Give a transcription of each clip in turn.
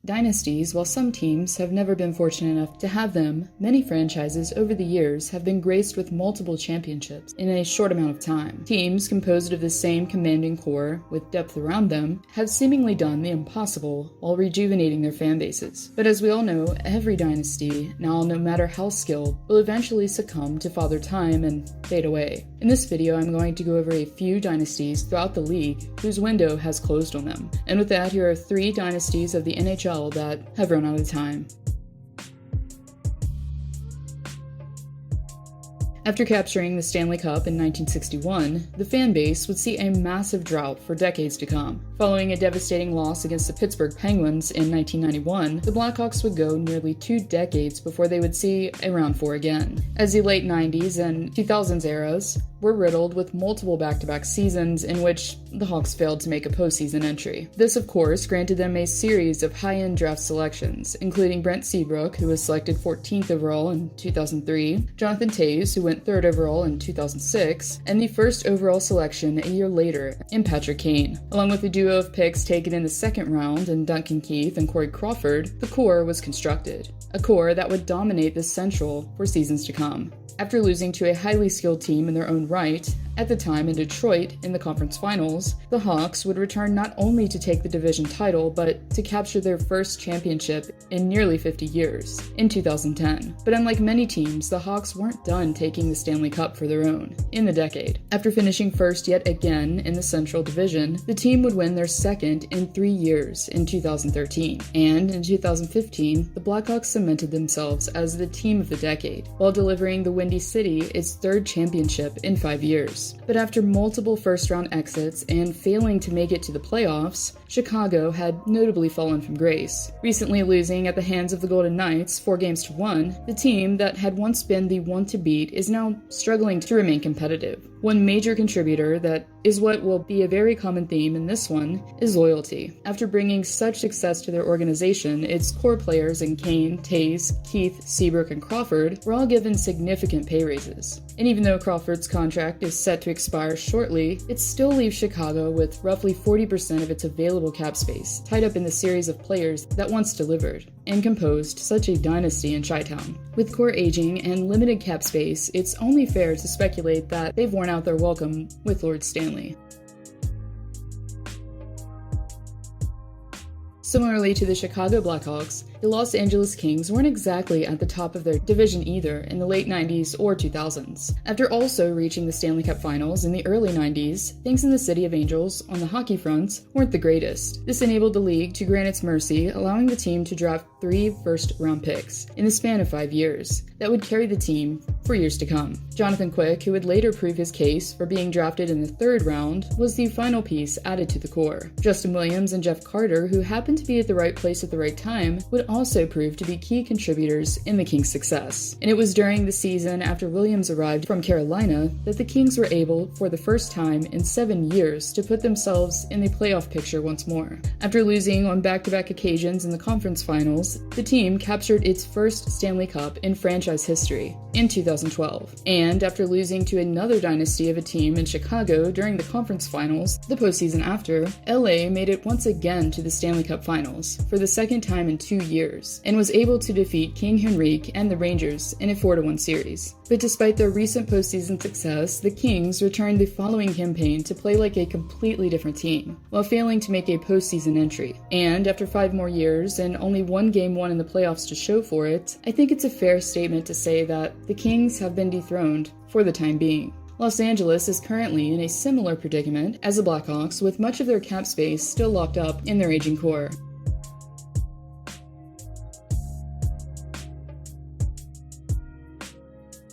Dynasties, while some teams have never been fortunate enough to have them, many franchises over the years have been graced with multiple championships in a short amount of time. Teams composed of the same commanding core, with depth around them, have seemingly done the impossible while rejuvenating their fan bases. But as we all know, every dynasty, now no matter how skilled, will eventually succumb to Father Time and fade away. In this video, I'm going to go over a few dynasties throughout the league whose window has closed on them. And with that, here are 3 dynasties of the NHL that have run out of time. After capturing the Stanley Cup in 1961, the fan base would see a massive drought for decades to come. Following a devastating loss against the Pittsburgh Penguins in 1991, the Blackhawks would go nearly 2 decades before they would see a round 4 again, as the late 90s and 2000s eras were riddled with multiple back-to-back seasons in which the Hawks failed to make a postseason entry. This, of course, granted them a series of high-end draft selections, including Brent Seabrook, who was selected 14th overall in 2003, Jonathan Toews, who went 3rd overall in 2006, and the first overall selection a year later in Patrick Kane. Along with a duo of picks taken in the 2nd round in Duncan Keith and Corey Crawford, the core was constructed, a core that would dominate the Central for seasons to come. After losing to a highly skilled team in their own right, at the time in Detroit in the conference finals, the Hawks would return not only to take the division title, but to capture their first championship in nearly 50 years, in 2010. But unlike many teams, the Hawks weren't done taking the Stanley Cup for their own in the decade. After finishing first yet again in the Central Division, the team would win their 2nd in 3 years in 2013. And in 2015, the Blackhawks cemented themselves as the team of the decade, while delivering the Windy City its 3rd championship in 5 years. But after multiple first-round exits and failing to make it to the playoffs, Chicago had notably fallen from grace. Recently losing at the hands of the Golden Knights 4-1, the team that had once been the one to beat is now struggling to remain competitive. One major contributor that is what will be a very common theme in this one is loyalty. After bringing such success to their organization, its core players in Kane, Toews, Keith, Seabrook, and Crawford were all given significant pay raises. And even though Crawford's contract is set to expire shortly, it still leaves Chicago with roughly 40% of its available cap space tied up in the series of players that once delivered and composed such a dynasty in Chi-Town. With core aging and limited cap space, it's only fair to speculate that they've worn out their welcome with Lord Stanley. Similarly to the Chicago Blackhawks, the Los Angeles Kings weren't exactly at the top of their division either in the late 90s or 2000s. After also reaching the Stanley Cup Finals in the early 90s, things in the City of Angels on the hockey front weren't the greatest. This enabled the league to grant its mercy, allowing the team to draft 3 first-round picks in the span of 5 years that would carry the team for years to come. Jonathan Quick, who would later prove his case for being drafted in the 3rd round, was the final piece added to the core. Justin Williams and Jeff Carter, who happened to be at the right place at the right time, would also prove to be key contributors in the Kings' success. And it was during the season after Williams arrived from Carolina that the Kings were able, for the first time in 7 years, to put themselves in the playoff picture once more. After losing on back-to-back occasions in the conference finals, the team captured its first Stanley Cup in franchise history in 2012. And after losing to another dynasty of a team in Chicago during the conference finals, the postseason after, LA made it once again to the Stanley Cup Finals for the 2nd time in 2 years, and was able to defeat King Henrique and the Rangers in a 4-1 series. But despite their recent postseason success, the Kings returned the following campaign to play like a completely different team, while failing to make a postseason entry. And after 5 more years and only 1 game won in the playoffs to show for it, I think it's a fair statement to say that the Kings have been dethroned for the time being. Los Angeles is currently in a similar predicament as the Blackhawks, with much of their cap space still locked up in their aging core.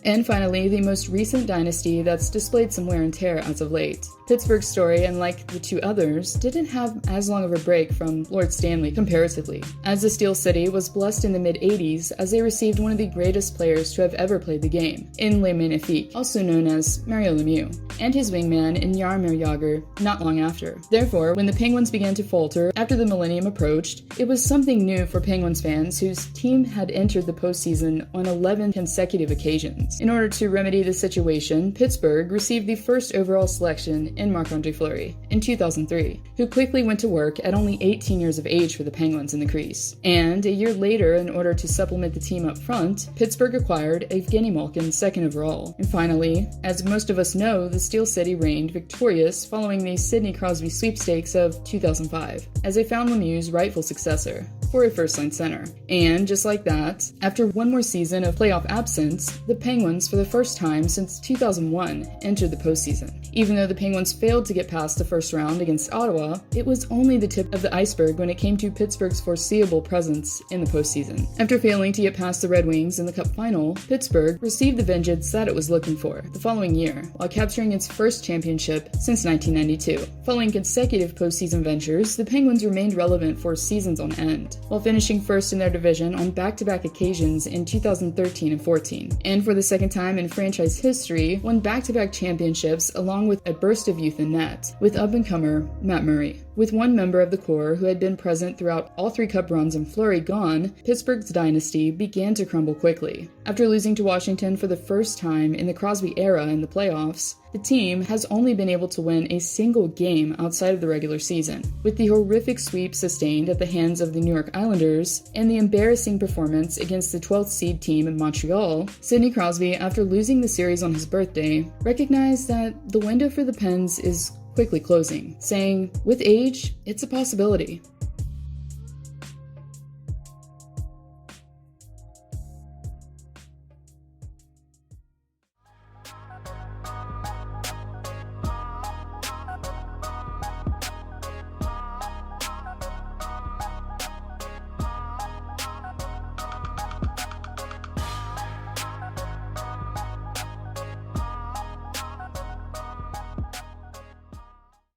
And finally, the most recent dynasty that's displayed some wear and tear as of late. Pittsburgh's story, unlike the 2 others, didn't have as long of a break from Lord Stanley comparatively, as the Steel City was blessed in the mid-80s as they received one of the greatest players to have ever played the game, in Le Magnifique, also known as Mario Lemieux, and his wingman in Jaromir Jagr not long after. Therefore, when the Penguins began to falter after the millennium approached, it was something new for Penguins fans whose team had entered the postseason on 11 consecutive occasions. In order to remedy the situation, Pittsburgh received the first overall selection in Marc-Andre Fleury in 2003, who quickly went to work at only 18 years of age for the Penguins in the crease. And a year later, in order to supplement the team up front, Pittsburgh acquired Evgeny Malkin second overall. And finally, as most of us know, the Steel City reigned victorious following the Sidney Crosby sweepstakes of 2005, as they found Lemieux's rightful successor for a first-line center. And just like that, after one more season of playoff absence, the Penguins, for the first time since 2001, entered the postseason. Even though the Penguins failed to get past the first round against Ottawa, it was only the tip of the iceberg when it came to Pittsburgh's foreseeable presence in the postseason. After failing to get past the Red Wings in the Cup final, Pittsburgh received the vengeance that it was looking for the following year, while capturing its first championship since 1992. Following consecutive postseason ventures, the Penguins remained relevant for seasons on end, while finishing first in their division on back-to-back occasions in 2013 and 14, and for the second time in franchise history, won back-to-back championships along with a burst of youth in net, with up-and-comer Matt Murray. With one member of the core who had been present throughout all three Cup runs and Fleury gone, Pittsburgh's dynasty began to crumble quickly. After losing to Washington for the first time in the Crosby era in the playoffs, the team has only been able to win a single game outside of the regular season. With the horrific sweep sustained at the hands of the New York Islanders and the embarrassing performance against the 12th seed team in Montreal, Sidney Crosby, after losing the series on his birthday, recognized that the window for the Pens is quickly closing, saying, "With age, it's a possibility."